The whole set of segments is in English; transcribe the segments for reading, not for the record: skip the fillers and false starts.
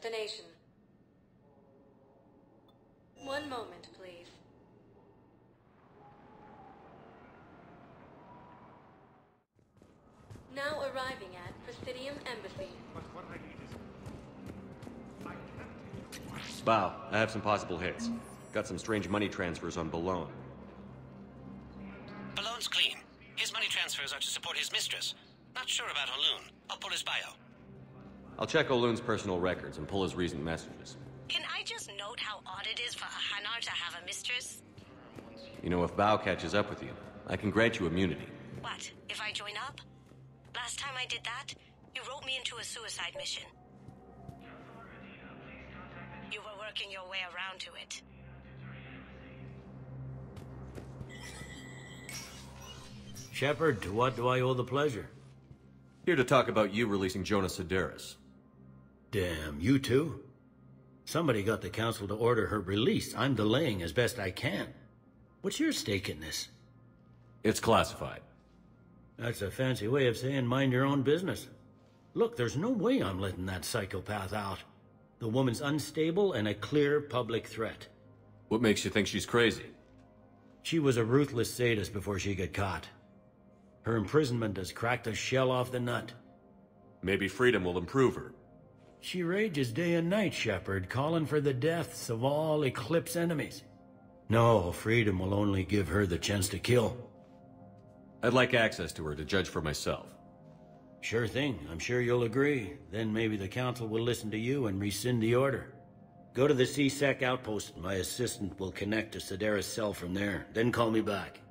destination. One moment, please. Now arriving at Presidium Embassy. Bow, I have some possible hits. Got some strange money transfers on Boulogne. Balloon's clean. His money transfers are to support his mistress. Not sure about O'Loon. I'll pull his bio. I'll check O'Loon's personal records and pull his recent messages. Can I just note how odd it is for a Hanar to have a mistress? You know, if Bow catches up with you, I can grant you immunity. What, if I join up? Last time I did that, you wrote me into a suicide mission. You were working your way around to it. Shepard, to what do I owe the pleasure? Here to talk about you releasing Jonas Sedaris. Damn, you too? Somebody got the council to order her release. I'm delaying as best I can. What's your stake in this? It's classified. That's a fancy way of saying mind your own business. Look, there's no way I'm letting that psychopath out. The woman's unstable and a clear public threat. What makes you think she's crazy? She was a ruthless sadist before she got caught. Her imprisonment has cracked the shell off the nut. Maybe freedom will improve her. She rages day and night, Shepard, calling for the deaths of all Eclipse enemies. No, freedom will only give her the chance to kill. I'd like access to her to judge for myself. Sure thing. I'm sure you'll agree. Then maybe the council will listen to you and rescind the order. Go to the C-Sec outpost. My assistant will connect to Sedaris' cell from there. Then call me back.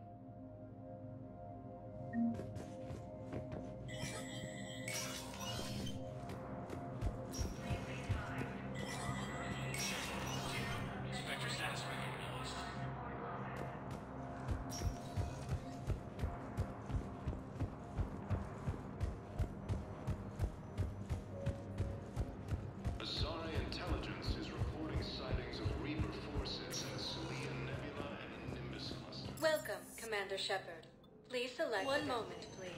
Welcome, Commander Shepard. Please select one moment, please.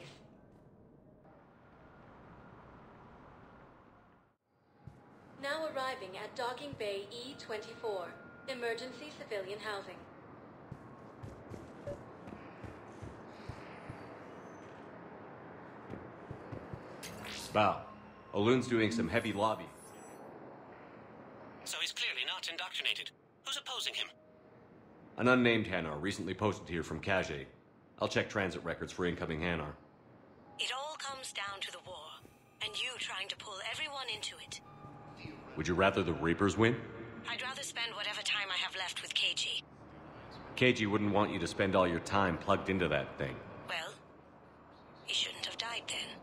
Now arriving at Docking Bay E-24, Emergency Civilian Housing. Bow. O'Loon's doing some heavy lobbying. So he's clearly not indoctrinated. Who's opposing him? An unnamed Hanar recently posted here from Kage. I'll check transit records for incoming Hanar. It all comes down to the war, and you trying to pull everyone into it. Would you rather the Reapers win? I'd rather spend whatever time I have left with KG. KG wouldn't want you to spend all your time plugged into that thing. Well, he shouldn't have died then.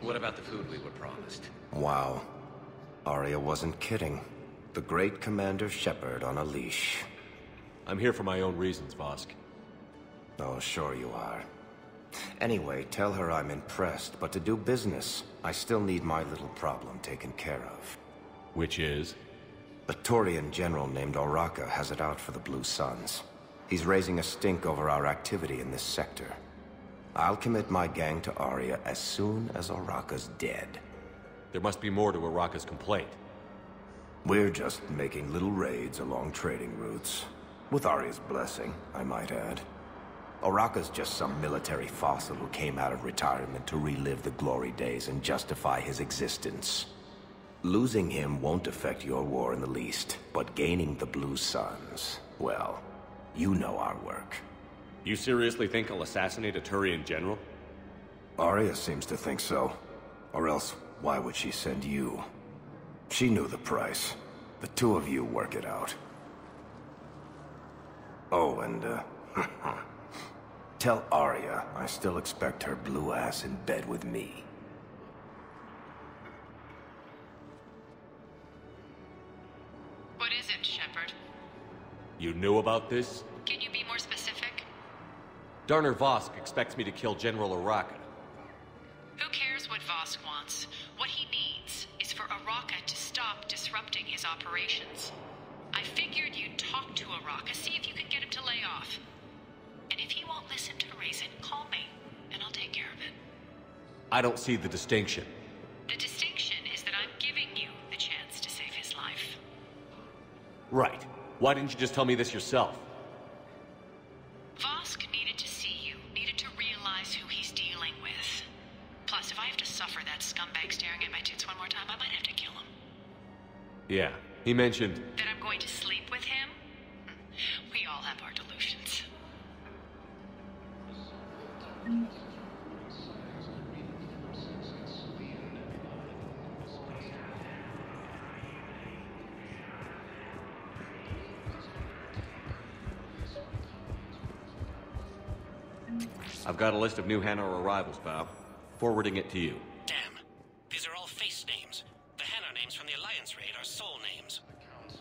What about the food we were promised? Wow. Arya wasn't kidding. The great Commander Shepard on a leash. I'm here for my own reasons, Vosk. Oh, sure you are. Anyway, tell her I'm impressed, but to do business, I still need my little problem taken care of. Which is? A Turian general named Oraka has it out for the Blue Suns. He's raising a stink over our activity in this sector. I'll commit my gang to Arya as soon as Oraka's dead. There must be more to Oraka's complaint. We're just making little raids along trading routes. With Arya's blessing, I might add. Oraka's just some military fossil who came out of retirement to relive the glory days and justify his existence. Losing him won't affect your war in the least, but gaining the Blue Suns, well, you know our work. You seriously think I'll assassinate a Turian general? Arya seems to think so. Or else, why would she send you? She knew the price. The two of you work it out. Oh, and, tell Arya I still expect her blue ass in bed with me. What is it, Shepard? You knew about this? Can you be more specific? Darner Vosk expects me to kill General Oraka. Who cares what Vosk wants? What he needs is for Oraka to stop stop disrupting his operations. I figured you'd talk to Araka, see if you can get him to lay off. And if he won't listen to reason, call me, and I'll take care of it. I don't see the distinction. The distinction is that I'm giving you the chance to save his life. Right. Why didn't you just tell me this yourself? Vosk needed to see you, needed to realize who he's dealing with. Plus, if I have to suffer that scumbag staring at my tits one more time, I might have to kill him. Yeah, he mentioned... That I'm going to sleep with him? We all have our delusions. I've got a list of new Hanar arrivals, Bob. Forwarding it to you. Damn. These are all face names. The Hanar names from the Alliance raid are soul names.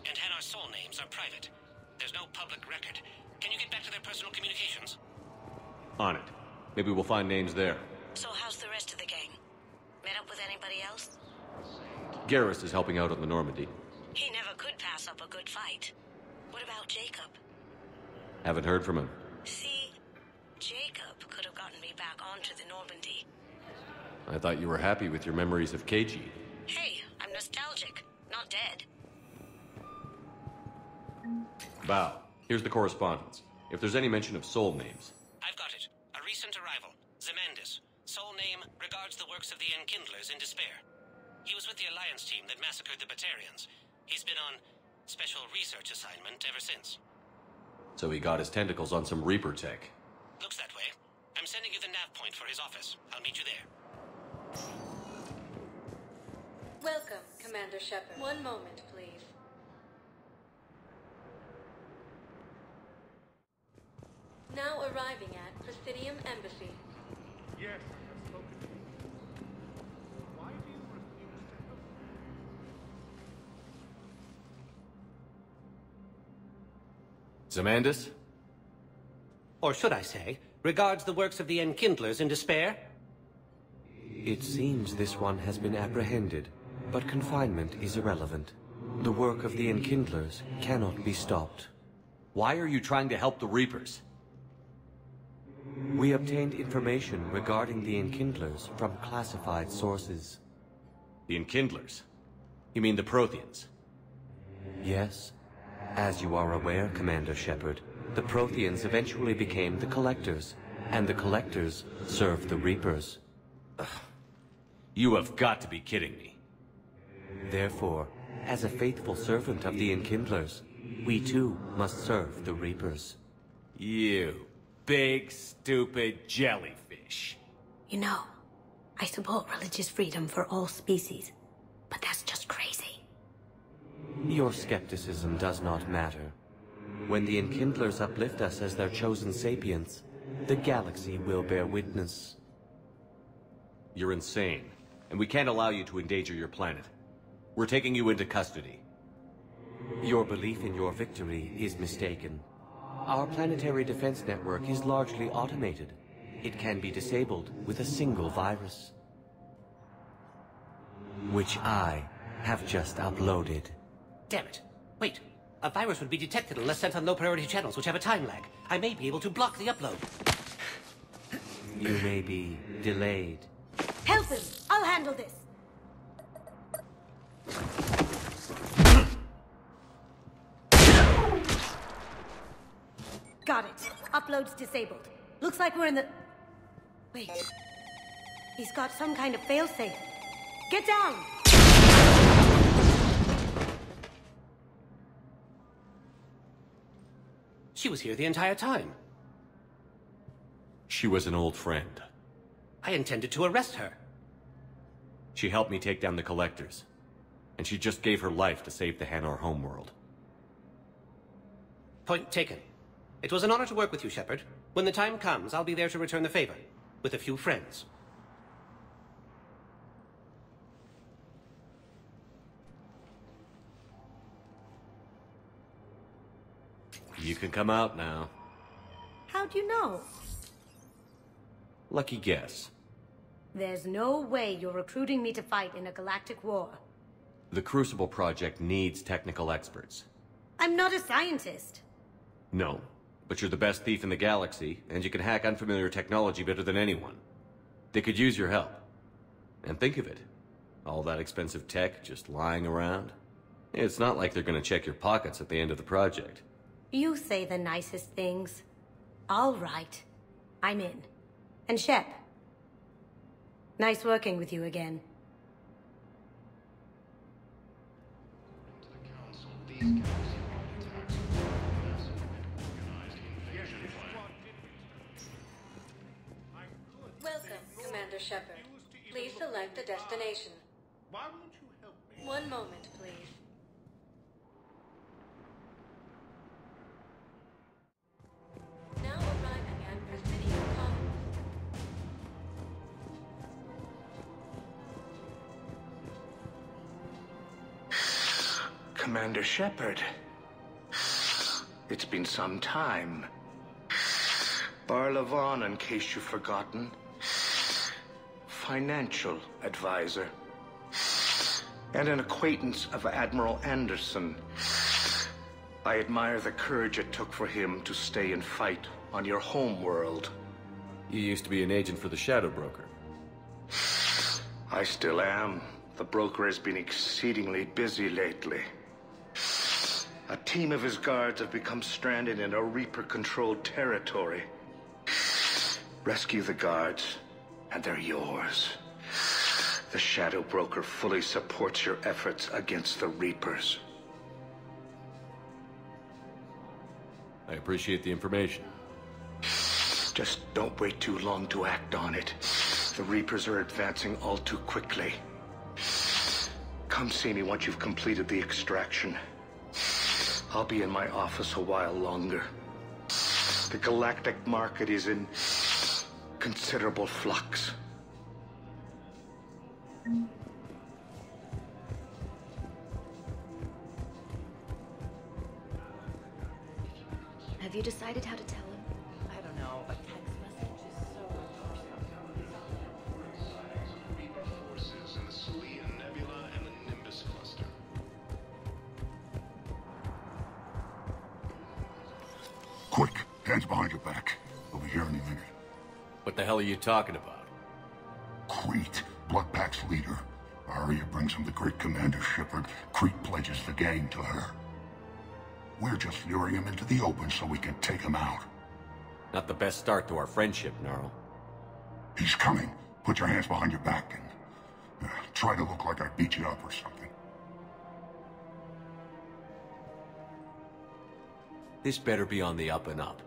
And Hanar soul names are private. There's no public record. Can you get back to their personal communications? On it. Maybe we'll find names there. So how's the rest of the gang? Met up with anybody else? Garrus is helping out on the Normandy. He never could pass up a good fight. What about Jacob? Haven't heard from him. See, Jacob could have gotten me back onto the Normandy. I thought you were happy with your memories of KG. Hey, I'm nostalgic, not dead. Bow, here's the correspondence. If there's any mention of soul names. I've got it. A recent arrival. Zemandis. Soul name regards the works of the Enkindlers in despair. He was with the Alliance team that massacred the Batarians. He's been on special research assignment ever since. So he got his tentacles on some Reaper tech. Looks that way. I'm sending you the nav point for his office. I'll meet you there. Welcome, Commander Shepard. One moment, please. Now arriving at Presidium Embassy. Yes, I've spoken to you. Why do you refuse to help me? Zemandis? Or should I say, regards the works of the Enkindlers in despair? It seems this one has been apprehended, but confinement is irrelevant. The work of the Enkindlers cannot be stopped. Why are you trying to help the Reapers? We obtained information regarding the Enkindlers from classified sources. The Enkindlers? You mean the Protheans? Yes. As you are aware, Commander Shepard, the Protheans eventually became the Collectors, and the Collectors served the Reapers. You have got to be kidding me. Therefore, as a faithful servant of the Enkindlers, we too must serve the Reapers. You big, stupid jellyfish. You know, I support religious freedom for all species, but that's just crazy. Your skepticism does not matter. When the Enkindlers uplift us as their chosen sapients, the galaxy will bear witness. You're insane, and we can't allow you to endanger your planet. We're taking you into custody. Your belief in your victory is mistaken. Our planetary defense network is largely automated. It can be disabled with a single virus, which I have just uploaded. Damn it. Wait. A virus would be detected unless sent on low-priority channels, which have a time lag. I may be able to block the upload. You may be delayed. Help him! I'll handle this! Got it. Upload's disabled. Looks like we're in the... Wait. He's got some kind of failsafe. Get down! She was here the entire time. She was an old friend. I intended to arrest her. She helped me take down the Collectors. And she just gave her life to save the Hanar homeworld. Point taken. It was an honor to work with you, Shepard. When the time comes, I'll be there to return the favor. With a few friends. You can come out now. How'd you know? Lucky guess. There's no way you're recruiting me to fight in a galactic war. The Crucible project needs technical experts. I'm not a scientist. No, but you're the best thief in the galaxy, and you can hack unfamiliar technology better than anyone. They could use your help. And think of it. All that expensive tech just lying around. It's not like they're gonna check your pockets at the end of the project. You say the nicest things. All right. I'm in. And Shep. Nice working with you again. Welcome, Commander Shepard. Please select a destination. Why won't you help me? One moment, please. Now arriving at Presidio Commons. Commander Shepard. It's been some time. Barlavon, in case you've forgotten. Financial advisor. And an acquaintance of Admiral Anderson. I admire the courage it took for him to stay and fight on your home world. You used to be an agent for the Shadow Broker. I still am. The broker has been exceedingly busy lately. A team of his guards have become stranded in a Reaper-controlled territory. Rescue the guards, and they're yours. The Shadow Broker fully supports your efforts against the Reapers. I appreciate the information. Just don't wait too long to act on it. The Reapers are advancing all too quickly. Come see me once you've completed the extraction. I'll be in my office a while longer. The galactic market is in considerable flux. Have you decided how to tell him? I don't know. A text message is so... Forces in the Selian Nebula and the Nimbus cluster. Quick, hands behind your back. We'll be here any minute. What the hell are you talking about? Crete, Bloodpack's leader. Arya brings him the great Commander Shepard. Crete pledges the gang to her. We're just luring him into the open so we can take him out. Not the best start to our friendship, Gnarl. He's coming. Put your hands behind your back and try to look like I beat you up or something. This better be on the up and up.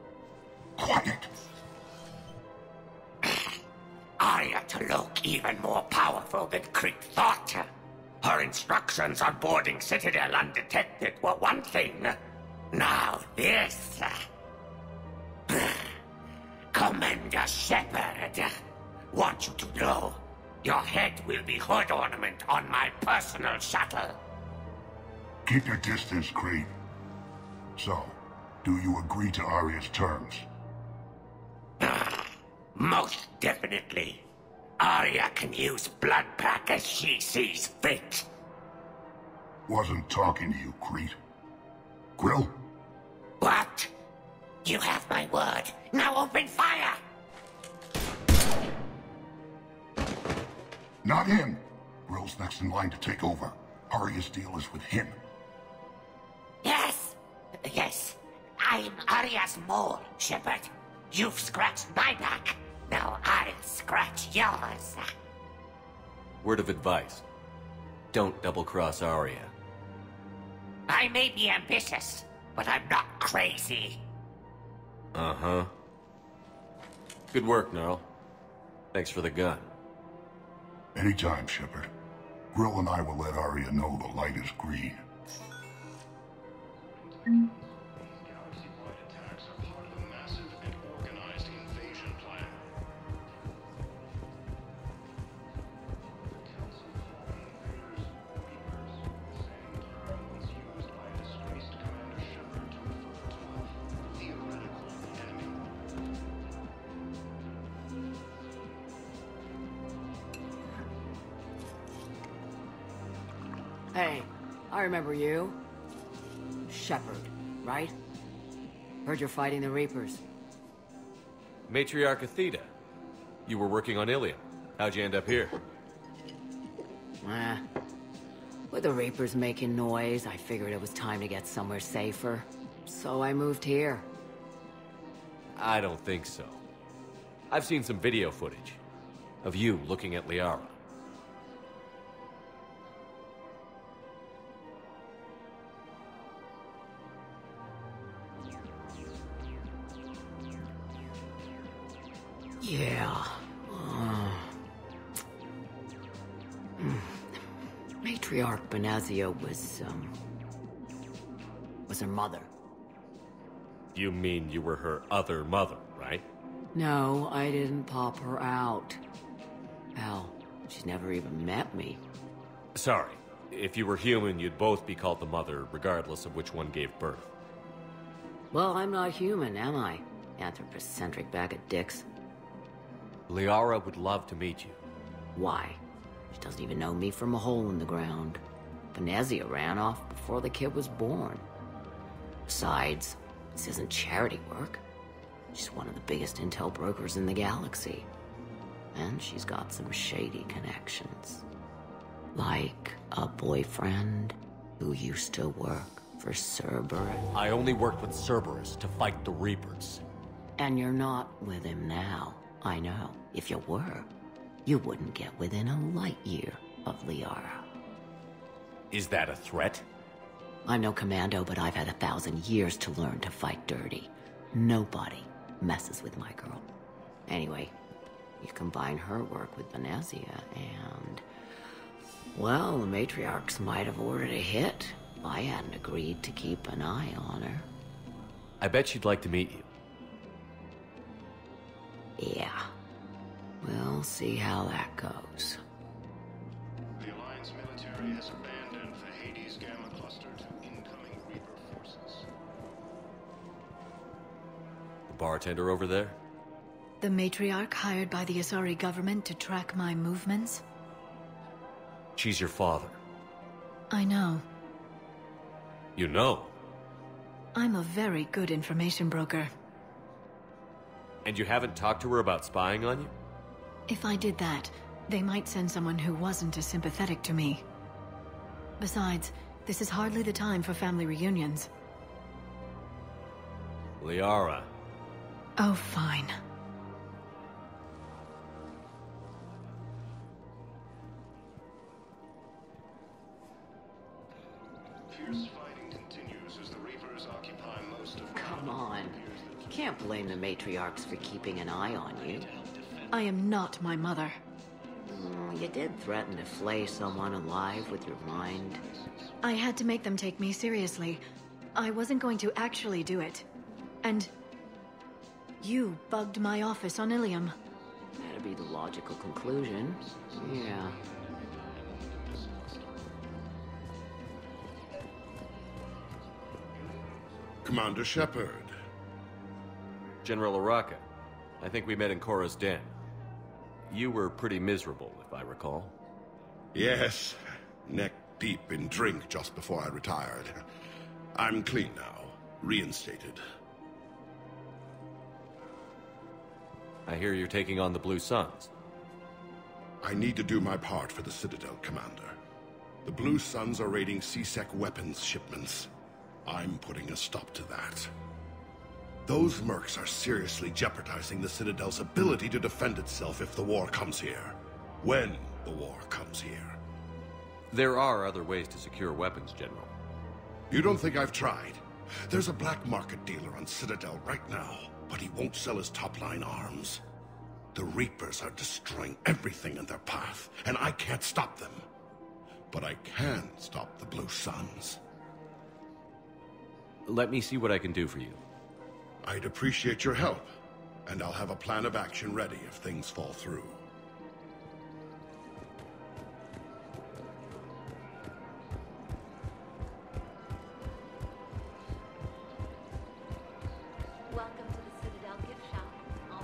Quiet! Arya to look even more powerful than Crete thought. Her instructions on boarding Citadel undetected were one thing. Now this... Commander Shepard, want you to know, your head will be hood ornament on my personal shuttle. Keep your distance, Crete. So, do you agree to Arya's terms? Most definitely. Arya can use Bloodpack as she sees fit. Wasn't talking to you, Crete. Grill? What? You have my word. Now open fire! Not him. Grill's next in line to take over. Arya's deal is with him. Yes. Yes. I'm Arya's mole, Shepard. You've scratched my back. Now I'll scratch yours. Word of advice. Don't double-cross Arya. I may be ambitious, but I'm not crazy. Uh-huh. Good work, Gnarl. Thanks for the gun. Anytime, Shepard. Grill and I will let Arya know the light is green. Galaxy-wide attacks are part of a massive and organized invasion plan. The Council called invaders Reapers, saying the term was used by a disgraced Commander Shepard to refer to a theoretical enemy. Hey, I remember you. Shepard, right? Heard you're fighting the Reapers. Matriarch Athena. You were working on Ilium. How'd you end up here? With the Reapers making noise, I figured it was time to get somewhere safer. So I moved here. I don't think so. I've seen some video footage of you looking at Liara. Yeah. Matriarch Benazia was her mother. You mean you were her other mother, right? No, I didn't pop her out. Hell, she's never even met me. Sorry. If you were human, you'd both be called the mother, regardless of which one gave birth. Well, I'm not human, am I? Anthropocentric bag of dicks. Liara would love to meet you. Why? She doesn't even know me from a hole in the ground. Benazia ran off before the kid was born. Besides, this isn't charity work. She's one of the biggest intel brokers in the galaxy. And she's got some shady connections. Like a boyfriend who used to work for Cerberem. I only worked with Cerberus to fight the Reapers. And you're not with him now. I know. If you were, you wouldn't get within a light year of Liara. Is that a threat? I'm no commando, but I've had 1,000 years to learn to fight dirty. Nobody messes with my girl. Anyway, you combine her work with Benazia and... well, the matriarchs might have ordered a hit. I hadn't agreed to keep an eye on her. I bet she'd like to meet you. Yeah. We'll see how that goes. The Alliance military has abandoned the Hades Gamma cluster to incoming Reaper forces. The bartender over there? The matriarch hired by the Asari government to track my movements? She's your father. I know. You know? I'm a very good information broker. And you haven't talked to her about spying on you? If I did that, they might send someone who wasn't as sympathetic to me. Besides, this is hardly the time for family reunions. Liara. Oh, fine. Fierce fighting continues as the Reapers occupy most of... Come on. You can't blame the matriarchs for keeping an eye on you. I am not my mother. You did threaten to flay someone alive with your mind. I had to make them take me seriously. I wasn't going to actually do it. And... you bugged my office on Ilium. That'd be the logical conclusion. Yeah. Commander Shepard. General Araka. I think we met in Korra's den. You were pretty miserable, if I recall. Yes. Neck deep in drink just before I retired. I'm clean now. Reinstated. I hear you're taking on the Blue Suns. I need to do my part for the Citadel, Commander. The Blue Suns are raiding C-Sec weapons shipments. I'm putting a stop to that. Those mercs are seriously jeopardizing the Citadel's ability to defend itself if the war comes here. When the war comes here. There are other ways to secure weapons, General. You don't think I've tried? There's a black market dealer on Citadel right now, but he won't sell his top-line arms. The Reapers are destroying everything in their path, and I can't stop them. But I can stop the Blue Suns. Let me see what I can do for you. I'd appreciate your help, and I'll have a plan of action ready if things fall through. Welcome to the Citadel gift shop. All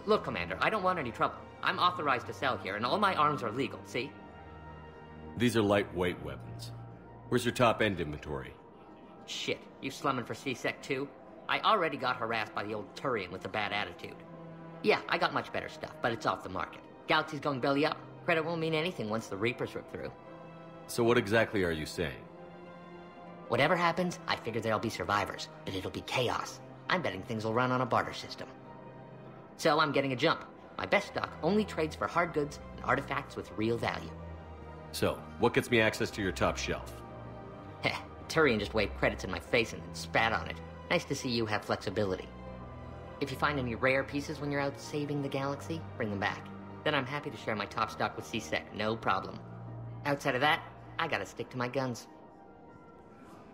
Look, Commander, I don't want any trouble. I'm authorized to sell here, and all my arms are legal, see? These are lightweight weapons. Where's your top-end inventory? Shit, you slumming for C-Sec too? I already got harassed by the old Turian with a bad attitude. Yeah, I got much better stuff, but it's off the market. Galaxy's going belly up. Credit won't mean anything once the Reapers rip through. So what exactly are you saying? Whatever happens, I figure there'll be survivors, but it'll be chaos. I'm betting things will run on a barter system. So I'm getting a jump. My best stock only trades for hard goods and artifacts with real value. So, what gets me access to your top shelf? Heh, Turian just waved credits in my face and then spat on it. Nice to see you have flexibility. If you find any rare pieces when you're out saving the galaxy, bring them back. Then I'm happy to share my top stock with C-Sec, no problem. Outside of that, I gotta stick to my guns.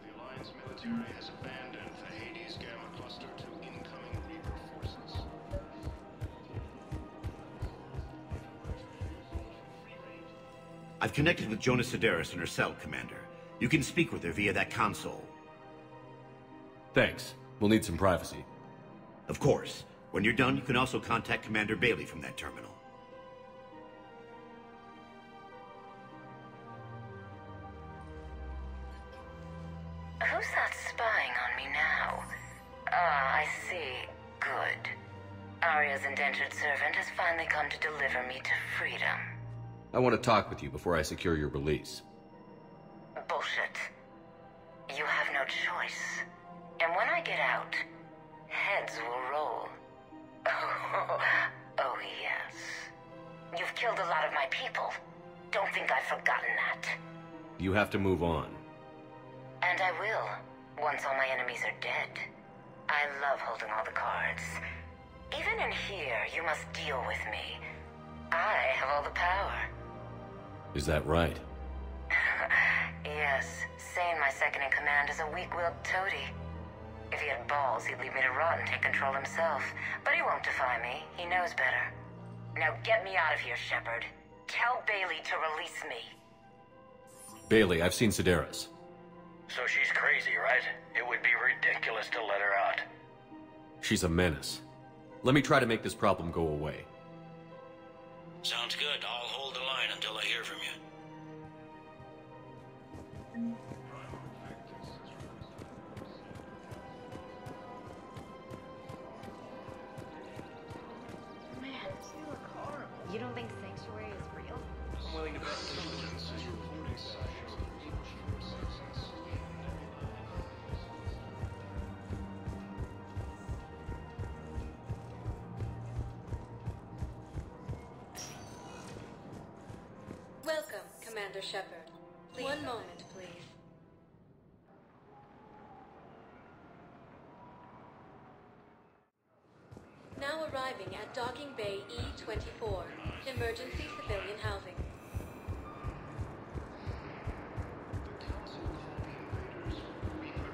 The Alliance military has abandoned the Hades Gamma Cluster to incoming Reaper forces. I've connected with Jonah Sedaris in her cell, Commander. You can speak with her via that console. Thanks. We'll need some privacy. Of course. When you're done, you can also contact Commander Bailey from that terminal. Who's that spying on me now? Ah, I see. Good. Arya's indentured servant has finally come to deliver me to freedom. I want to talk with you before I secure your release. Bullshit. You have no choice. And when I get out, heads will roll. Oh, yes. You've killed a lot of my people. Don't think I've forgotten that. You have to move on. And I will, once all my enemies are dead. I love holding all the cards. Even in here, you must deal with me. I have all the power. Is that right? Yes, Sane, my second-in-command, is a weak-willed toady. If he had balls, he'd leave me to rot and take control himself. But he won't defy me. He knows better. Now get me out of here, Shepard. Tell Bailey to release me. Bailey, I've seen Sedaris. So she's crazy, right? It would be ridiculous to let her out. She's a menace. Let me try to make this problem go away. Sounds good. I'll hold the line until I hear from you. Man, you look horrible. You don't think Sanctuary is real? I'm willing to bet. Welcome, Commander Shepard. One moment, please. Now arriving at Docking Bay E-24, emergency civilian housing.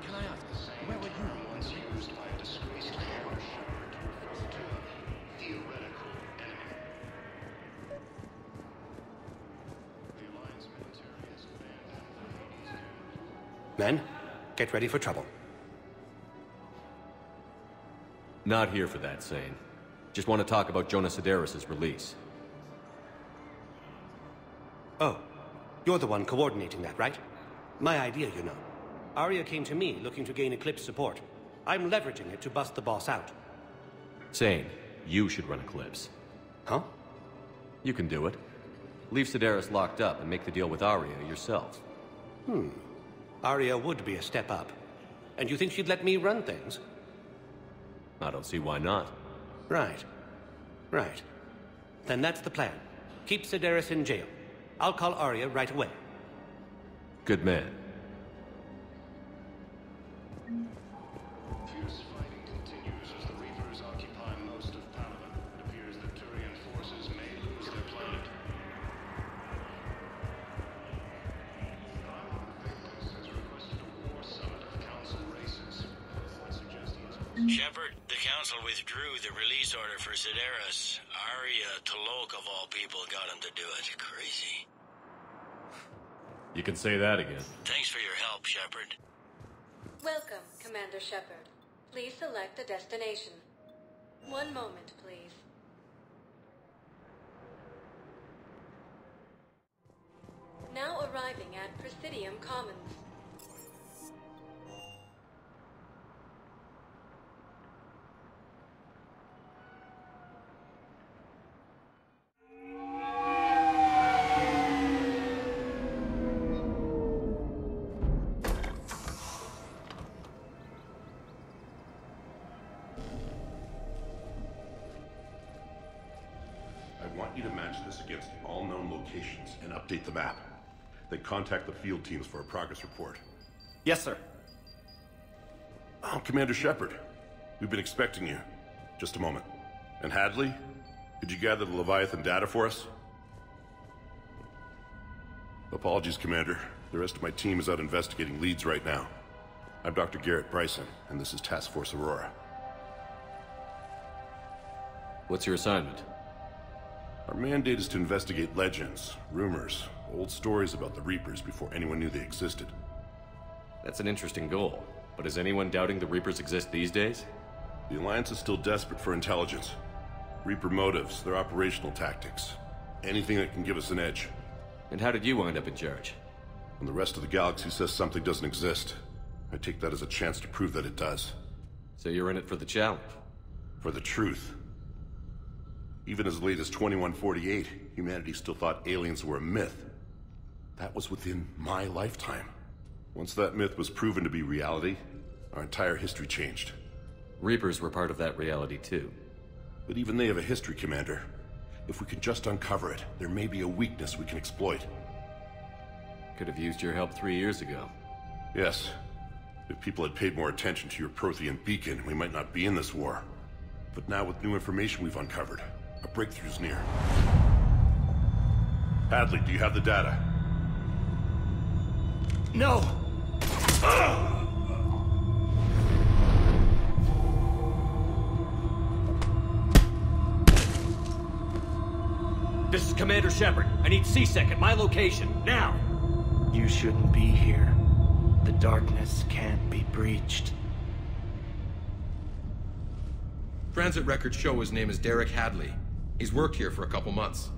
Can I ask, where were you once used by a disgraced Shepard to refer to a theoretical enemy? The Alliance military has abandoned the Hades Gamma. Men, get ready for trouble. Not here for that, Sane. Just want to talk about Jonah Sedaris' release. Oh, you're the one coordinating that, right? My idea, you know. Arya came to me looking to gain Eclipse support. I'm leveraging it to bust the boss out. Sane, you should run Eclipse. Huh? You can do it. Leave Sedaris locked up and make the deal with Arya yourself. Arya would be a step up. And you think she'd let me run things? I don't see why not. Right. Right. Then that's the plan. Keep Sedaris in jail. I'll call Arya right away. Good man. Fierce fighting continues as the Reapers occupy most of Palaven. It appears that Turian forces may lose their planet. Victus has requested a war summit of council races. I suggest he is... Shepard, the council withdrew the release order for Sedaris. Arya T'Loak, of all people, got him to do it. Crazy. You can say that again. Thanks for your help, Shepard. Welcome, Commander Shepard. Please select a destination. One moment, please. Now arriving at Presidium Commons. Against all known locations and update the map. Then contact the field teams for a progress report. Yes, sir. Oh, Commander Shepard. We've been expecting you. Just a moment. And Hadley, could you gather the Leviathan data for us? Apologies, Commander. The rest of my team is out investigating leads right now. I'm Dr. Garrett Bryson, and this is Task Force Aurora. What's your assignment? Our mandate is to investigate legends, rumors, old stories about the Reapers before anyone knew they existed. That's an interesting goal, but is anyone doubting the Reapers exist these days? The Alliance is still desperate for intelligence. Reaper motives, their operational tactics. Anything that can give us an edge. And how did you wind up in charge? When the rest of the galaxy says something doesn't exist, I take that as a chance to prove that it does. So you're in it for the challenge? For the truth. Even as late as 2148, humanity still thought aliens were a myth. That was within my lifetime. Once that myth was proven to be reality, our entire history changed. Reapers were part of that reality too. But even they have a history, Commander. If we can just uncover it, there may be a weakness we can exploit. Could have used your help 3 years ago. Yes. If people had paid more attention to your Prothean beacon, we might not be in this war. But now with new information we've uncovered, a breakthrough's near. Hadley, do you have the data? No! This is Commander Shepard. I need C-Sec at my location, now! You shouldn't be here. The darkness can't be breached. Transit records show his name is Derek Hadley. He's worked here for a couple months.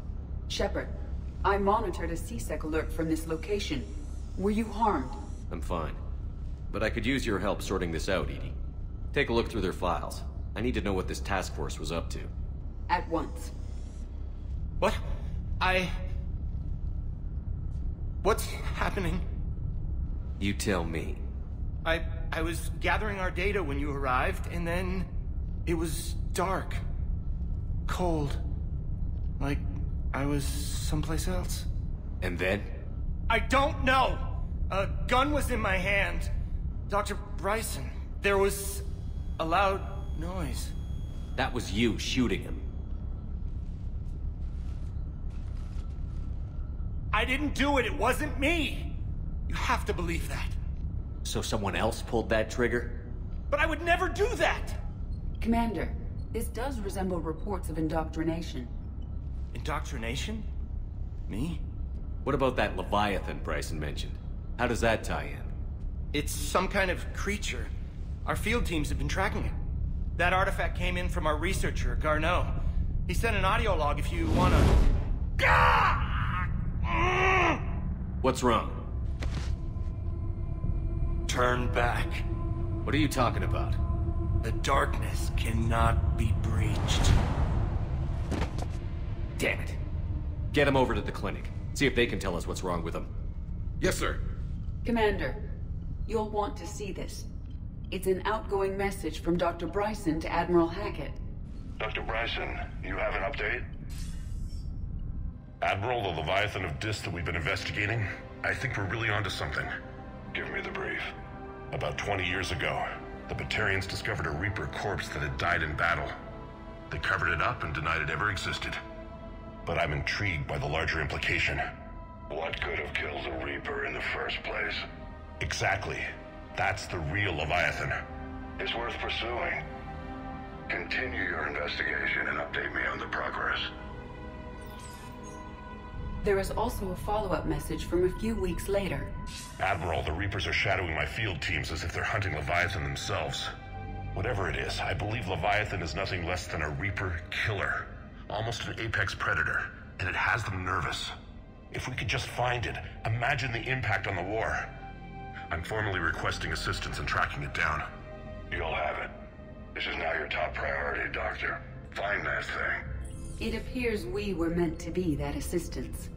Shepard, I monitored a C-Sec alert from this location. Were you harmed? I'm fine. But I could use your help sorting this out, Edie. Take a look through their files. I need to know what this task force was up to. At once. What? What's happening? You tell me. I was gathering our data when you arrived, and then it was dark. Cold. Like I was someplace else. And then? I don't know! A gun was in my hand. Dr. Bryson, there was a loud noise. That was you shooting him. I didn't do it, it wasn't me! You have to believe that. So someone else pulled that trigger? But I would never do that! Commander, this does resemble reports of indoctrination. Indoctrination? Me? What about that Leviathan Bryson mentioned? How does that tie in? It's some kind of creature. Our field teams have been tracking it. That artifact came in from our researcher, Garneau. He sent an audio log if you wanna... What's wrong? Turn back. What are you talking about? The darkness cannot be breached. Damn it. Get him over to the clinic. See if they can tell us what's wrong with him. Yes, sir. Commander, you'll want to see this. It's an outgoing message from Dr. Bryson to Admiral Hackett. Dr. Bryson, you have an update? Admiral, the Leviathan of Dis that we've been investigating, I think we're really onto something. Give me the brief. About 20 years ago, the Batarians discovered a Reaper corpse that had died in battle. They covered it up and denied it ever existed. But I'm intrigued by the larger implication. What could have killed the Reaper in the first place? Exactly. That's the real Leviathan. It's worth pursuing. Continue your investigation and update me on the progress. There is also a follow-up message from a few weeks later. Admiral, the Reapers are shadowing my field teams as if they're hunting Leviathan themselves. Whatever it is, I believe Leviathan is nothing less than a Reaper killer. Almost an apex predator, and it has them nervous. If If we could just find it, imagine the impact on the war. I'm formally requesting assistance in tracking it down. You'll have it. This is now your top priority, Doctor. Find that thing. It appears we were meant to be that assistance.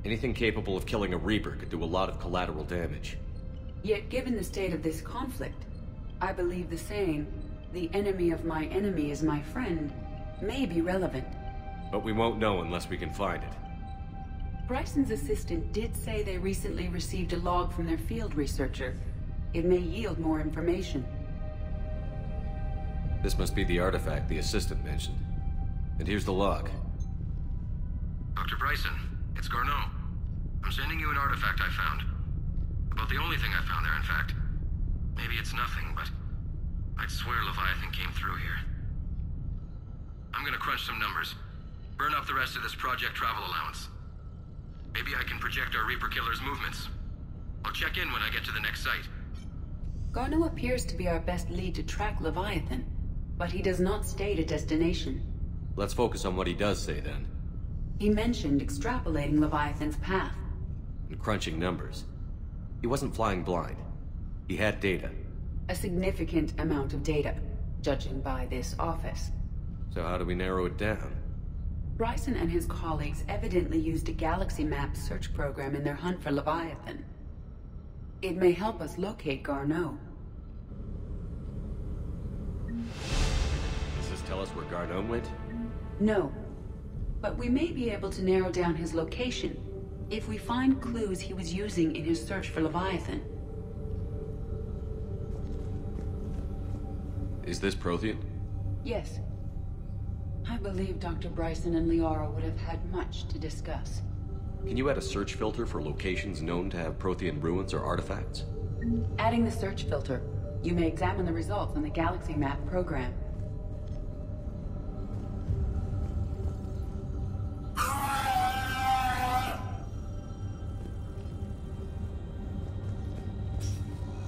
Anything capable of killing a Reaper could do a lot of collateral damage. Yet given the state of this conflict, I believe the saying, "The enemy of my enemy is my friend," may be relevant. But we won't know unless we can find it. Bryson's assistant did say they recently received a log from their field researcher. It may yield more information. This must be the artifact the assistant mentioned. And here's the log. Dr. Bryson, it's Garneau. I'm sending you an artifact I found. About the only thing I found there, in fact. Maybe it's nothing, but I'd swear Leviathan came through here. I'm gonna crunch some numbers. Burn up the rest of this project travel allowance. Maybe I can project our Reaper Killer's movements. I'll check in when I get to the next site. Garneau appears to be our best lead to track Leviathan, but he does not state a destination. Let's focus on what he does say, then. He mentioned extrapolating Leviathan's path. And crunching numbers. He wasn't flying blind. He had data. A significant amount of data, judging by this office. So how do we narrow it down? Bryson and his colleagues evidently used a galaxy map search program in their hunt for Leviathan. It may help us locate Garneau. Does this tell us where Garneau went? No, but we may be able to narrow down his location if we find clues he was using in his search for Leviathan. Is this Prothean? Yes. I believe Dr. Bryson and Liara would have had much to discuss. Can you add a search filter for locations known to have Prothean ruins or artifacts? Adding the search filter, you may examine the results on the galaxy map program.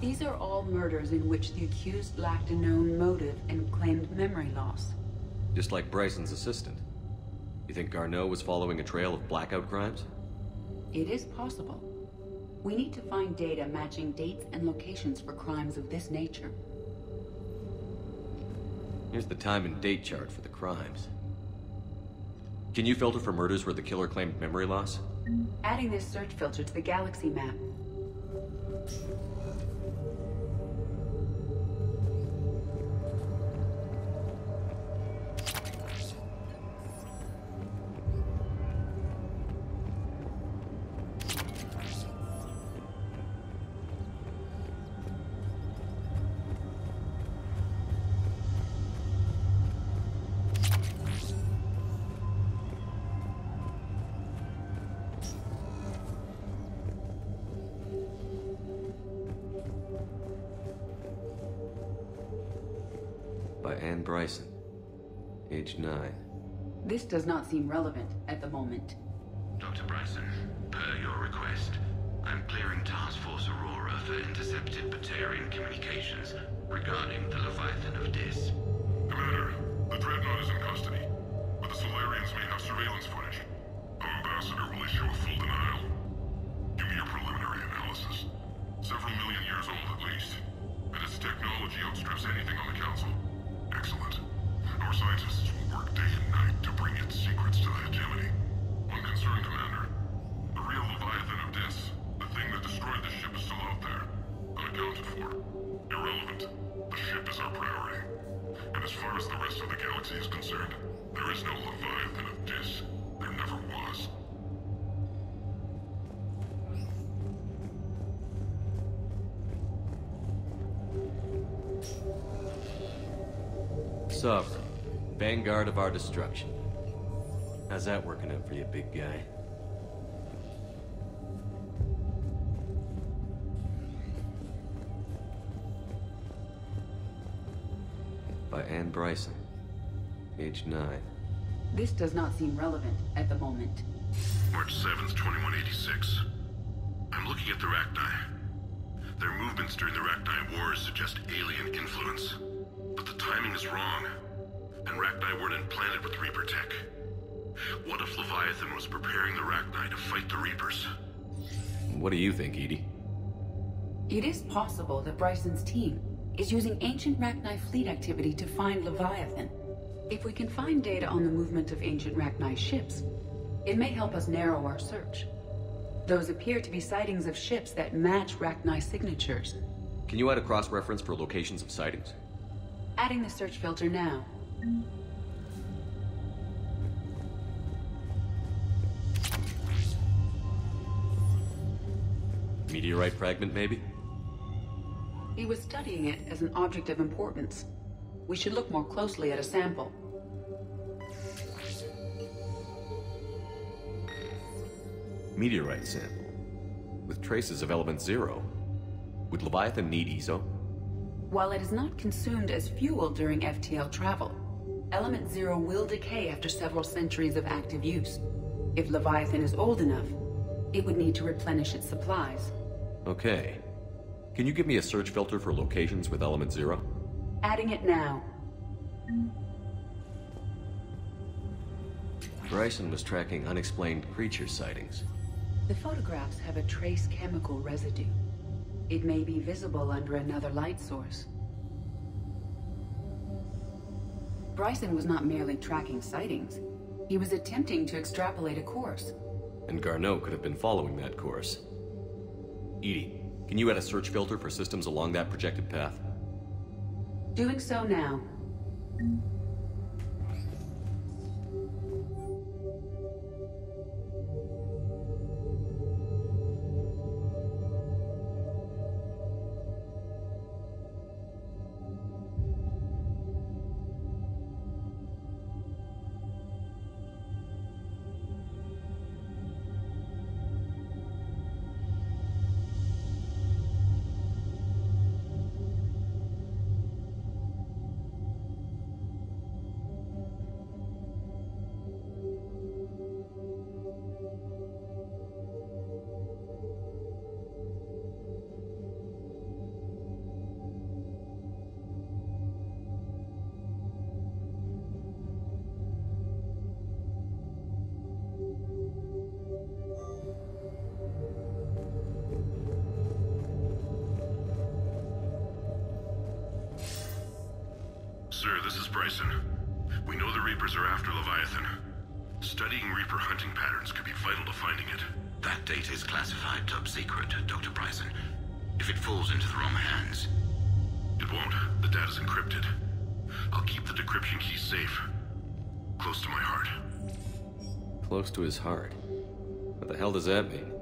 These are all murders in which the accused lacked a known motive and claimed memory loss. Just like Bryson's assistant. You think Garneau was following a trail of blackout crimes? It is possible. We need to find data matching dates and locations for crimes of this nature. Here's the time and date chart for the crimes. Can you filter for murders where the killer claimed memory loss? Adding this search filter to the galaxy map. Bryson, age 9. This does not seem relevant at the moment. Dr. Bryson, per your request, I'm clearing Task Force Aurora for intercepted Batarian communications regarding the Leviathan of Dis. Commander, the Dreadnought is in custody, but the Solarians may have surveillance footage. Our ambassador will issue a full denial. Give me your preliminary analysis. Several million years old at least, and its technology outstrips anything on the Council. Excellent. Our scientists will work day and night to bring its secrets to the hegemony. One concern, Commander. The real Leviathan of Dis, the thing that destroyed the ship, is still out there. Unaccounted for. Irrelevant. The ship is our priority. And as far as the rest of the galaxy is concerned, there is no Leviathan of Dis. There never was. Sovereign, vanguard of our destruction. How's that working out for you, big guy? By Anne Bryson, age 9. This does not seem relevant at the moment. March 7th, 2186. I'm looking at the Rachni. Their movements during the Rachni Wars suggest alien influence. But the timing is wrong, and Rachni weren't implanted with Reaper tech. What if Leviathan was preparing the Rachni to fight What do you think, Edie? It is possible that Bryson's team is using ancient Rachni fleet activity to find Leviathan. If we can find data on the movement of ancient Rachni ships, it may help us narrow our search. Those appear to be sightings of ships that match Rachni signatures. Can you add a cross-reference for locations of sightings? Adding the search filter now. Meteorite fragment, maybe? He was studying it as an object of importance. We should look more closely at a sample. Meteorite sample. With traces of element 0. Would Leviathan need ESO? While it is not consumed as fuel during FTL travel, element 0 will decay after several centuries of active use. If Leviathan is old enough, it would need to replenish its supplies. Okay. Can you give me a search filter for locations with element 0? Adding it now. Bryson was tracking unexplained creature sightings. The photographs have a trace chemical residue. It may be visible under another light source. Bryson was not merely tracking sightings. He was attempting to extrapolate a course. And Garneau could have been following that course. Edie, can you add a search filter for systems along that projected path? Doing so now. Sir, this is Bryson. We know the Reapers are after Leviathan. Studying Reaper hunting patterns could be vital to finding it. That data is classified top secret, Dr. Bryson. If it falls into the wrong hands... It won't. The data's encrypted. I'll keep the decryption key safe. Close to my heart. Close to his heart? What the hell does that mean?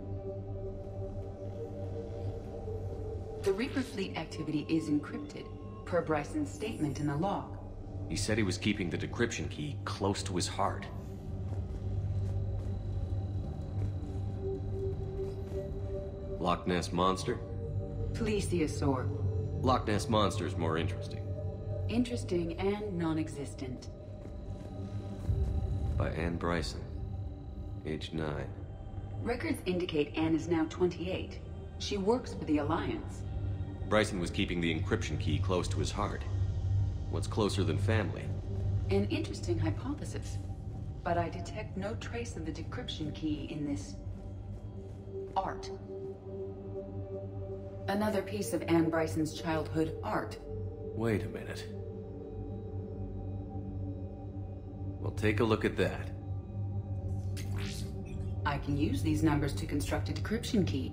The Reaper fleet activity is encrypted, per Bryson's statement in the log. He said he was keeping the decryption key close to his heart. Loch Ness Monster? Plesiosaur. Loch Ness Monster's more interesting. Interesting and non-existent. By Anne Bryson. Age 9. Records indicate Anne is now 28. She works for the Alliance. Bryson was keeping the encryption key close to his heart. What's closer than family? An interesting hypothesis. But I detect no trace of the decryption key in this... art. Another piece of Anne Bryson's childhood art. Wait a minute. Well, take a look at that. I can use these numbers to construct a decryption key.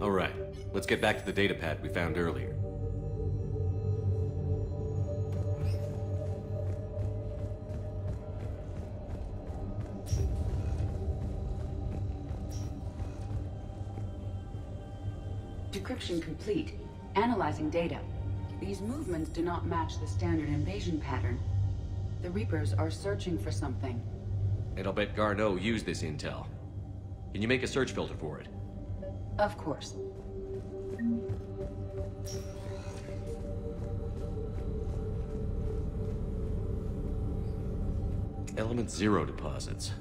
All right, let's get back to the datapad we found earlier. Decryption complete. Analyzing data. These movements do not match the standard invasion pattern. The Reapers are searching for something. And I'll bet Garneau used this intel. Can you make a search filter for it? Of course. Element 0 deposits.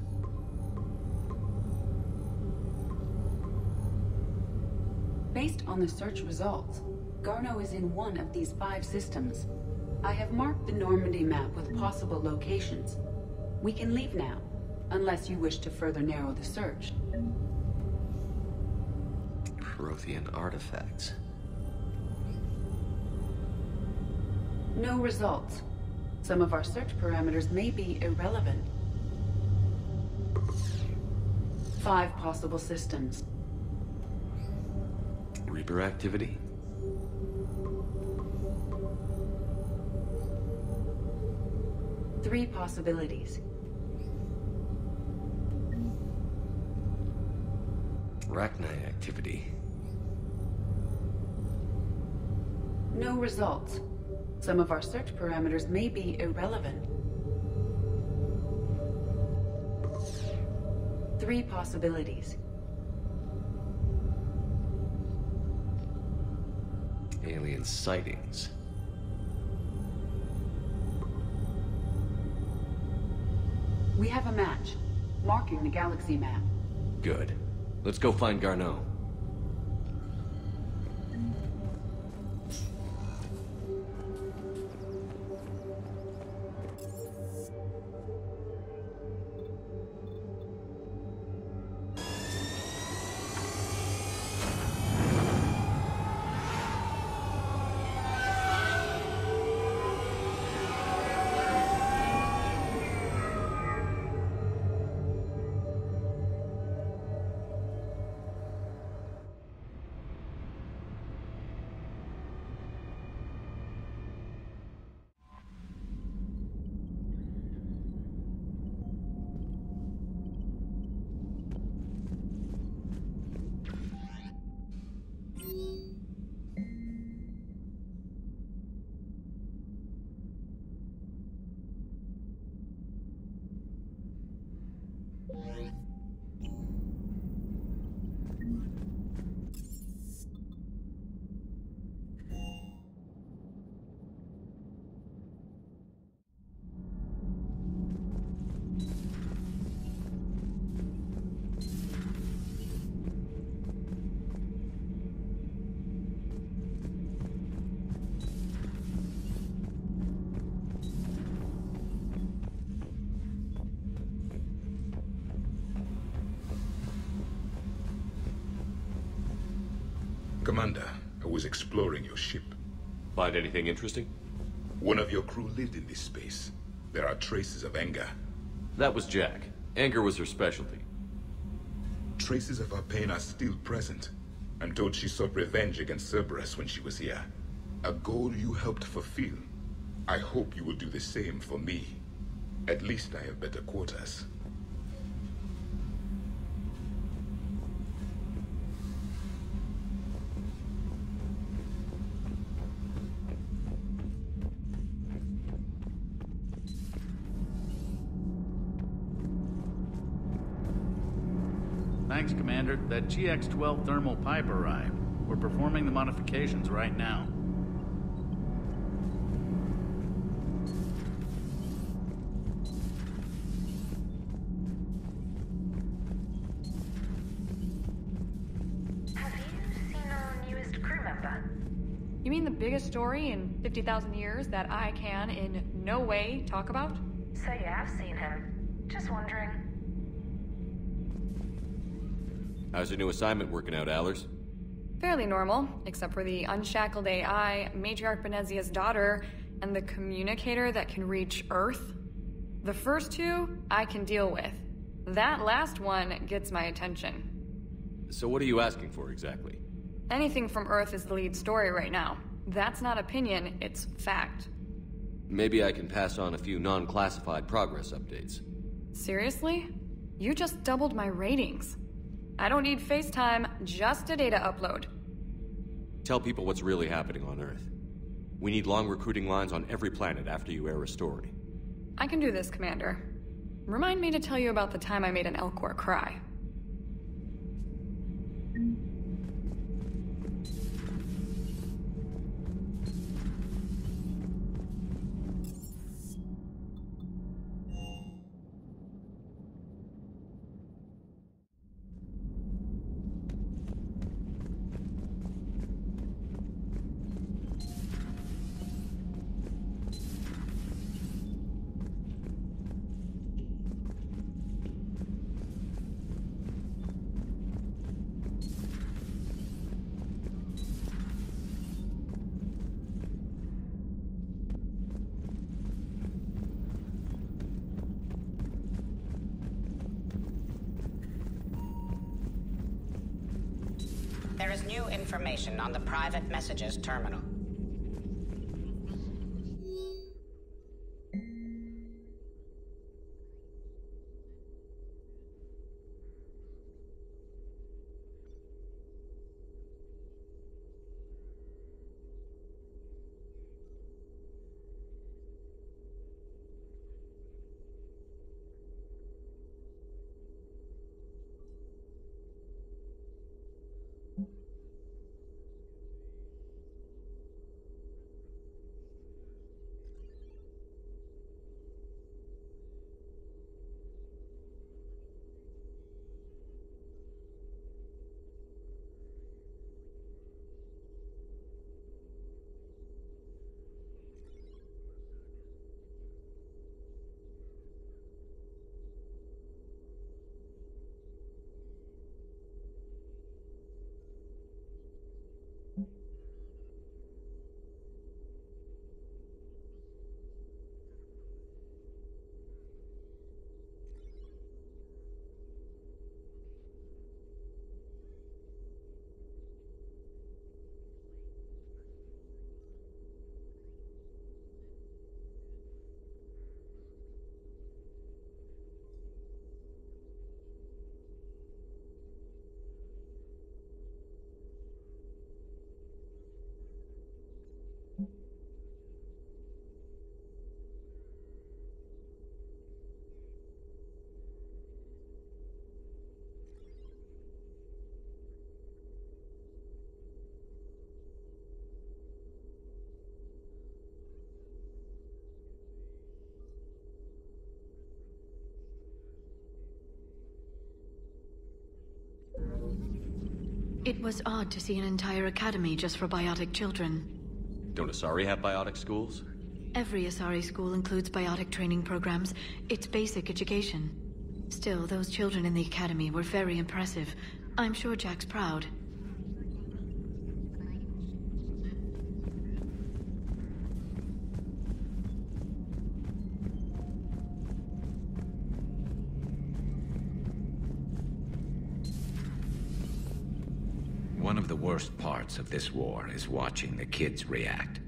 Based on the search results, Garneau is in one of these 5 systems. I have marked the Normandy map with possible locations. We can leave now, unless you wish to further narrow the search. Prothean artifacts. No results. Some of our search parameters may be irrelevant. 5 possible systems. Reaper activity? Three possibilities. Arachnite activity. No results. Some of our search parameters may be irrelevant. 3 possibilities. Alien sightings. We have a match, marking the galaxy map. Good. Let's go find Garneau. Commander, I was exploring your ship. Find anything interesting? One of your crew lived in this space. There are traces of anger. That was Jack. Anger was her specialty. Traces of her pain are still present. I'm told she sought revenge against Cerberus when she was here. A goal you helped fulfill. I hope you will do the same for me. At least I have better quarters. Thanks, Commander. That GX-12 thermal pipe arrived. We're performing the modifications right now. Have you seen our newest crew member? You mean the biggest story in 50,000 years that I can in no way talk about? So you have seen him. Just wondering. How's your new assignment working out, Allers? Fairly normal, except for the unshackled AI, Matriarch Benezia's daughter, and the communicator that can reach Earth. The first two, I can deal with. That last one gets my attention. So what are you asking for exactly? Anything from Earth is the lead story right now. That's not opinion, it's fact. Maybe I can pass on a few non-classified progress updates. Seriously? You just doubled my ratings. I don't need FaceTime, just a data upload. Tell people what's really happening on Earth. We need long recruiting lines on every planet after you air a story. I can do this, Commander. Remind me to tell you about the time I made an Elcor cry. There is new information on the private messages terminal. It was odd to see an entire academy just for biotic children. Don't Asari have biotic schools? Every Asari school includes biotic training programs. It's basic education. Still, those children in the academy were very impressive. I'm sure Jack's proud. One of the worst parts of this war is watching the kids react.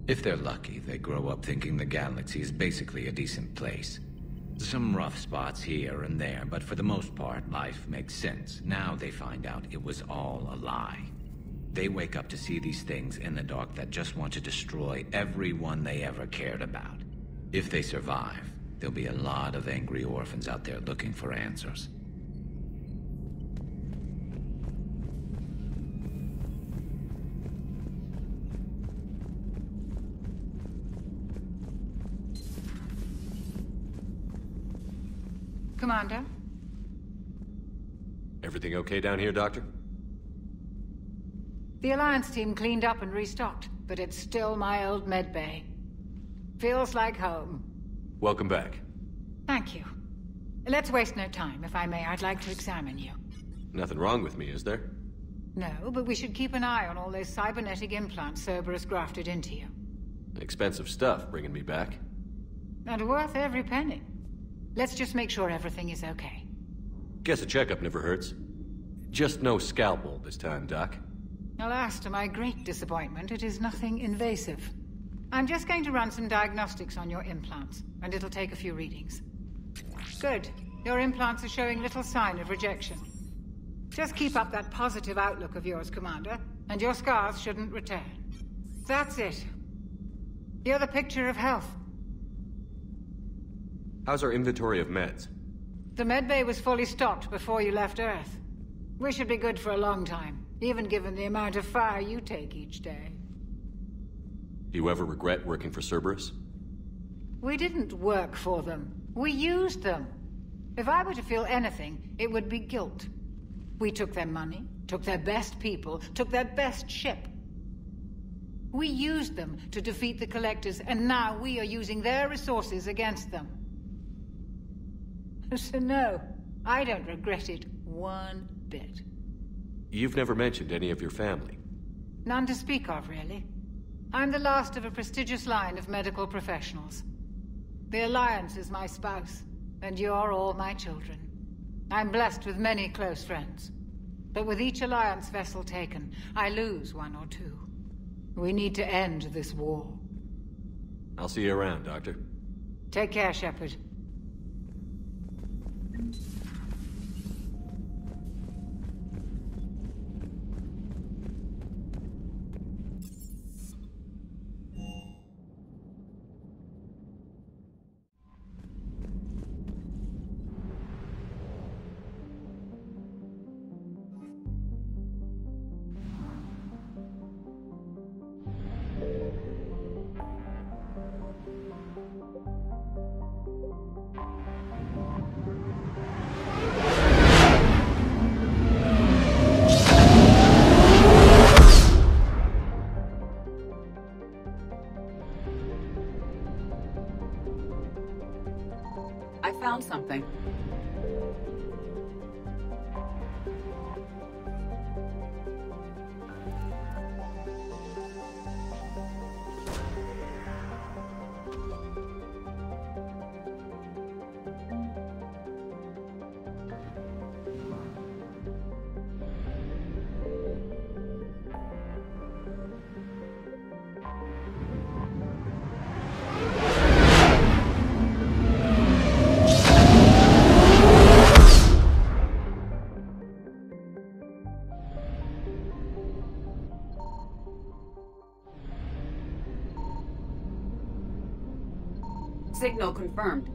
If they're lucky, they grow up thinking the galaxy is basically a decent place. Some rough spots here and there, but for the most part, life makes sense. Now they find out it was all a lie. They wake up to see these things in the dark that just want to destroy everyone they ever cared about. If they survive, there'll be a lot of angry orphans out there looking for answers. Commander? Everything okay down here, Doctor? The Alliance team cleaned up and restocked, but it's still my old medbay. Feels like home. Welcome back. Thank you. Let's waste no time. If I may, I'd like to examine you. Nothing wrong with me, is there? No, but we should keep an eye on all those cybernetic implants Cerberus grafted into you. Expensive stuff bringing me back. And worth every penny. Let's just make sure everything is okay. Guess a checkup never hurts. Just no scalpel this time, Doc. Alas, to my great disappointment, it is nothing invasive. I'm just going to run some diagnostics on your implants, and it'll take a few readings. Good. Your implants are showing little sign of rejection. Just keep up that positive outlook of yours, Commander, and your scars shouldn't return. That's it. You're the picture of health. How's our inventory of meds? The medbay was fully stocked before you left Earth. We should be good for a long time, even given the amount of fire you take each day. Do you ever regret working for Cerberus? We didn't work for them. We used them. If I were to feel anything, it would be guilt. We took their money, took their best people, took their best ship. We used them to defeat the Collectors, and now we are using their resources against them. So no, I don't regret it one bit. You've never mentioned any of your family. None to speak of, really. I'm the last of a prestigious line of medical professionals. The Alliance is my spouse, and you're all my children. I'm blessed with many close friends. But with each Alliance vessel taken, I lose one or two. We need to end this war. I'll see you around, Doctor. Take care, Shepard. I found something. Signal confirmed.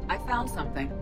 I found something.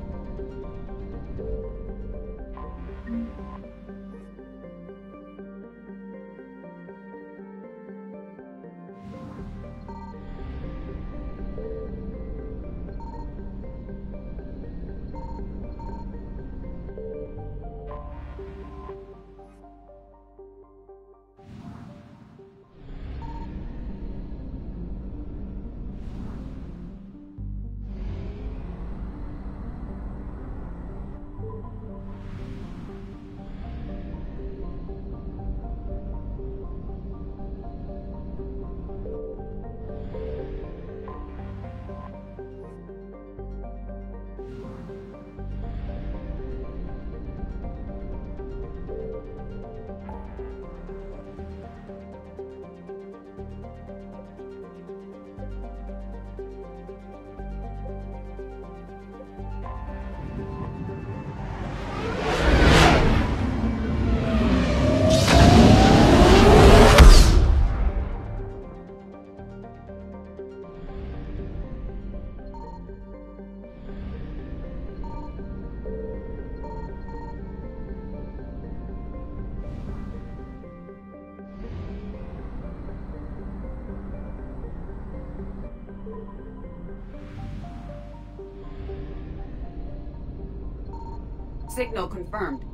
Signal confirmed.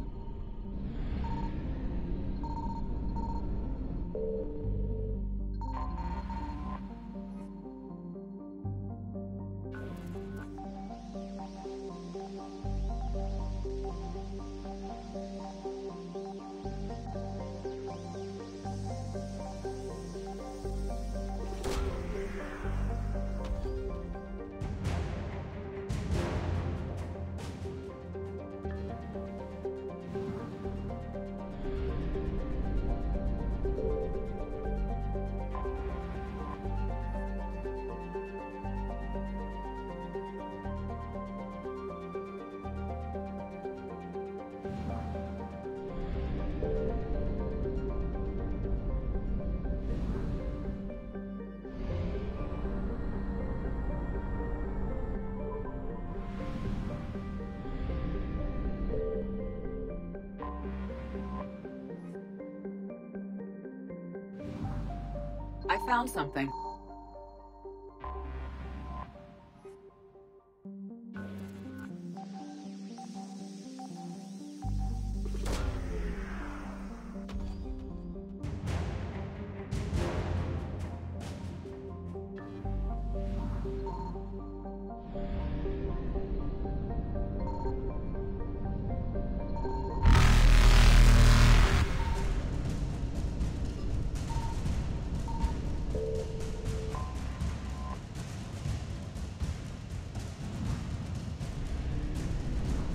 I found something.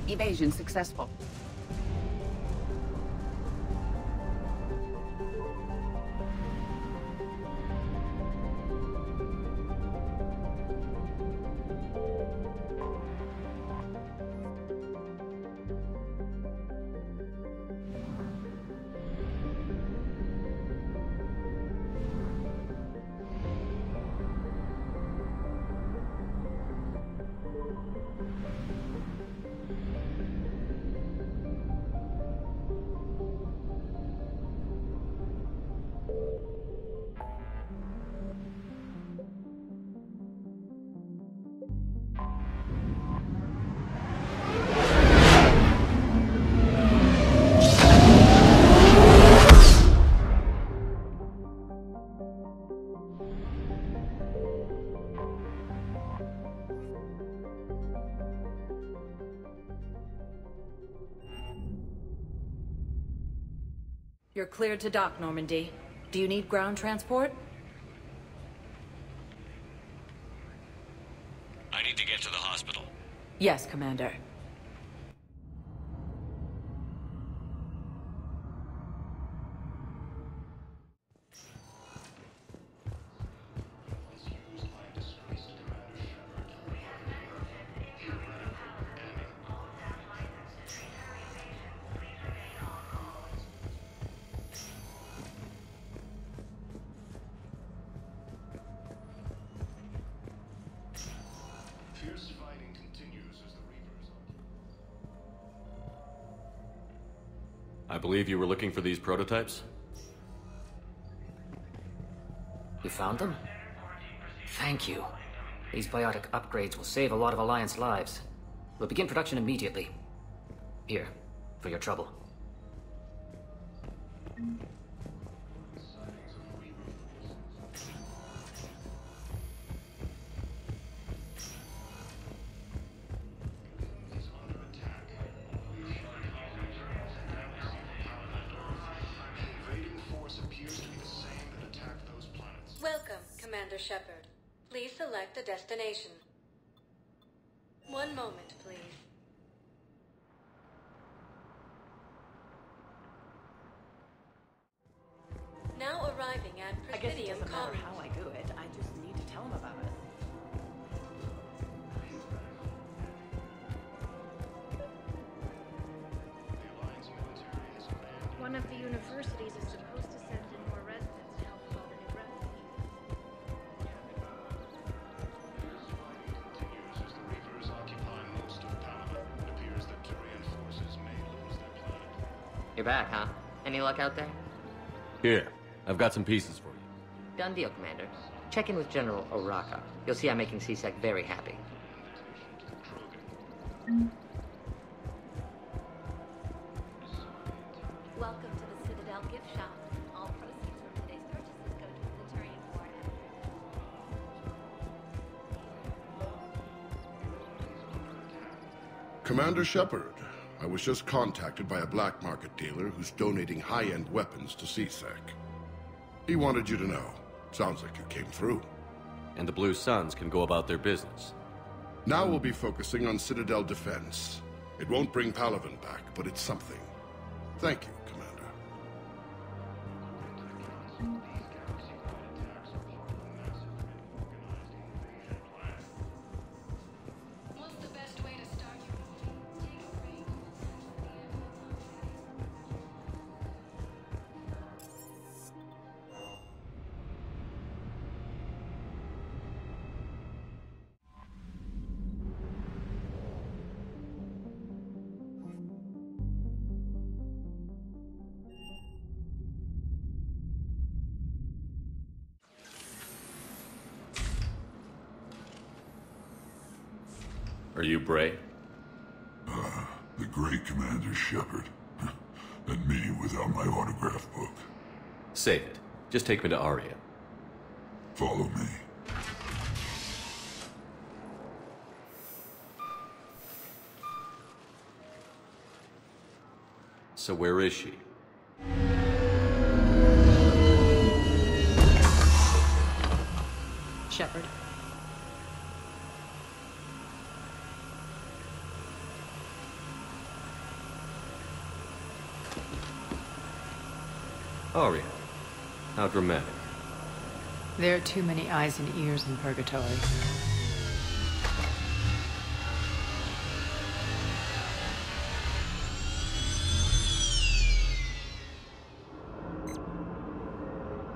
Evasion successful. You're cleared to dock, Normandy. Do you need ground transport? I need to get to the hospital. Yes, Commander. I believe you were looking for these prototypes? You found them? Thank you. These biotic upgrades will save a lot of Alliance lives. We'll begin production immediately. Here, for your trouble. Welcome, Commander Shepard. Please select a destination. One moment, please. Now arriving at I guess it Presidium doesn't matter Commons. how I do it. I just need to tell him about it. One of the universities is supposed to send in more residents to help with all the new refugees. You're back, huh? Any luck out there? Here, I've got some pieces for you. Done deal, Commander. Check in with General Oraka. You'll see I'm making CSEC very happy. Welcome to the Citadel gift shop. All proceeds from today's purchases go to the Turian War effort. Commander Shepard, I was just contacted by a black market dealer who's donating high-end weapons to CSEC. He wanted you to know. Sounds like you came through. And the Blue Suns can go about their business. Now we'll be focusing on Citadel defense. It won't bring Palaven back, but it's something. Thank you, Commander. What's the best way to start your movie? Take a break. Are you Bray? The great Commander Shepard. And me without my autograph book. Save it. Just take me to Aria. Follow me. So where is she? Shepard. Aria. How dramatic. There are too many eyes and ears in Purgatory.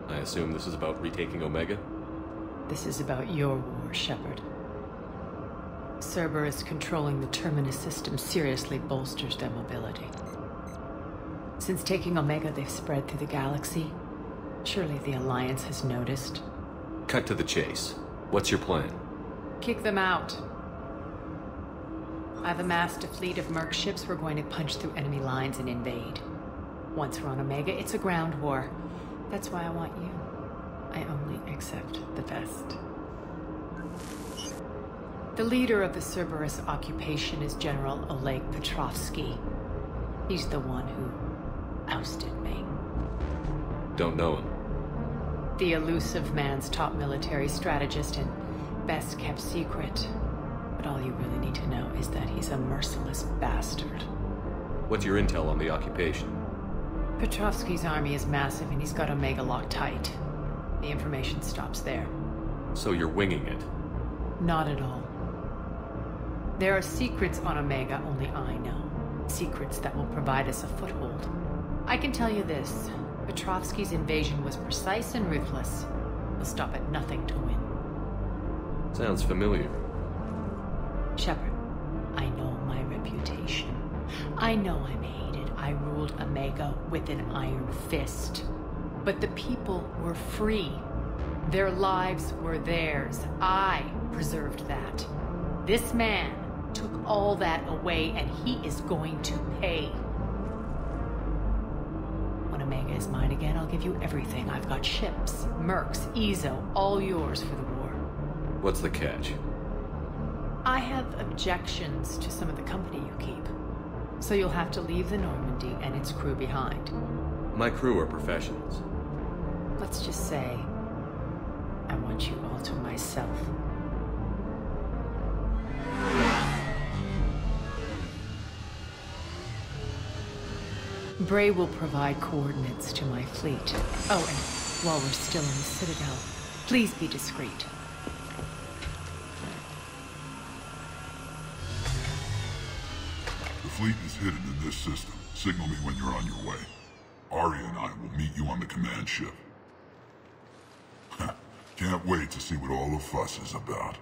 I assume this is about retaking Omega? This is about your war, Shepard. Cerberus controlling the Terminus system seriously bolsters their mobility. Since taking Omega, they've spread through the galaxy. Surely the Alliance has noticed. Cut to the chase. What's your plan? Kick them out. I've amassed a fleet of merc ships. We're going to punch through enemy lines and invade. Once we're on Omega, it's a ground war. That's why I want you. I only accept the best. The leader of the Cerberus occupation is General Oleg Petrovsky. He's the one who ousted me. Don't know him. The elusive man's top military strategist and best kept secret. But all you really need to know is that he's a merciless bastard. What's your intel on the occupation? Petrovsky's army is massive and he's got Omega locked tight. The information stops there. So you're winging it? Not at all. There are secrets on Omega only I know. Secrets that will provide us a foothold. I can tell you this. Petrovsky's invasion was precise and ruthless. He'll stop at nothing to win. Sounds familiar. Shepard, I know my reputation. I know I'm hated. I ruled Omega with an iron fist. But the people were free. Their lives were theirs. I preserved that. This man took all that away, and he is going to pay. When Omega is mine again, I'll give you everything. I've got ships, mercs, Ezo, all yours for the war. What's the catch? I have objections to some of the company you keep. So you'll have to leave the Normandy and its crew behind. My crew are professionals. Let's just say, I want you all to myself. Bray will provide coordinates to my fleet. Oh, and while we're still in the Citadel, please be discreet. The fleet is hidden in this system. Signal me when you're on your way. Aria and I will meet you on the command ship. Can't wait to see what all the fuss is about.